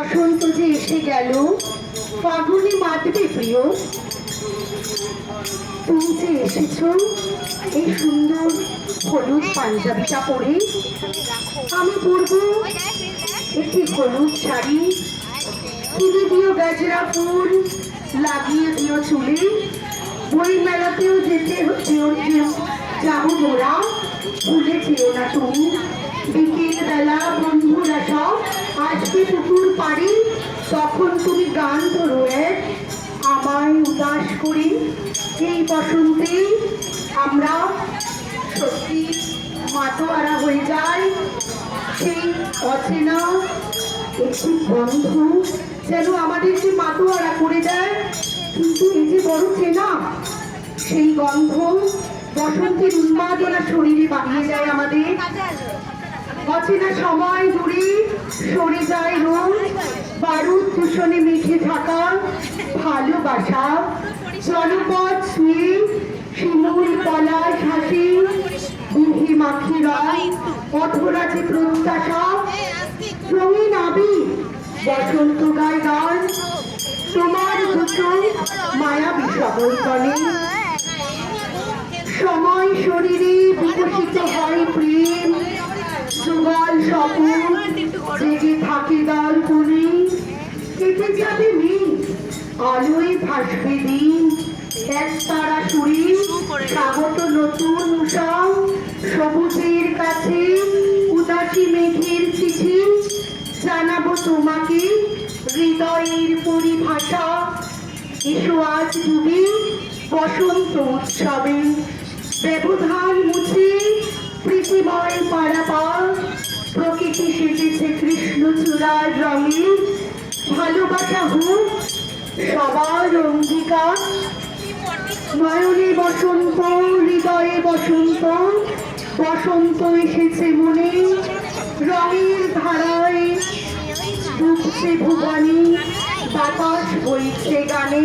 বসন্ত যে এসে গেল, ফাগুনে মাতবে প্রিয়। তুমি যে এসেছো এই সুন্দর হলুদ পাঞ্জাবিটা পরে, আমি পরবো একটি হলুদ শাড়ি। তুলে দিও গাজরা ফুল, লাগিয়ে দিও চুলে। বই মেলাতেও যেতে যাবো মোরা, ভুলে যেও না তুমি। বিকেল বেলা বন্ধুরা সব আসবে পুকুর পাড়ে, তখন তুমি গান ধরো এক আমায় উদাস করি। এই বসন্তে আমরা সত্যি মাতোয়ারা হয়ে যাই। সেই অচেনা একটি গন্ধ যেন আমাদেরকে মাতোয়ারা করে দেয়, কিন্তু এই যে বড় চেনা সেই গন্ধ বসন্তের উন্মাদনা শরীরে বানিয়ে যায় আমাদের। অচেনা সময় দূরে সরে যায় রোজ, বারুদ দূষণে মেঘে থাকা ভালোবাসা। জনপদ ছুঁয়ে শিমুল পলাশ হাসি, বুঝি মাখি রয় অধরাতে প্রত্যাশা। রঙিন আবির বসন্ত গায় গান, তোমার দুটো মায়াবী সবল তলে। সময় শরীরে বিকশিত হয় প্রেম, যুগল স্বপন জেগে থাকে দল কোণে। কেটে যাবে মেঘ, আলোয় ভাসবে দিন, এক তারা সুরে স্বাগত নতুন উষা। সবুজের কাছে উদাসী মেঘের চিঠি, জানাবো তোমাকে হৃদয়ের পরিভাষা। এসো আজ ডুবে বসন্ত উৎসবে, ব্যবধান মুছে প্রীতিময় পারাপার। প্রকৃতি সেজেছে কৃষ্ণচূড়ার রঙে, ভালোবাসা হোক সবার অঙ্গীকার। নয়নে বসন্ত, হৃদয়ে বসন্ত, বসন্ত এসেছে মনে। রঙের ধারায় ডুবছে ভুবনে, বাতাস বইছে গানে।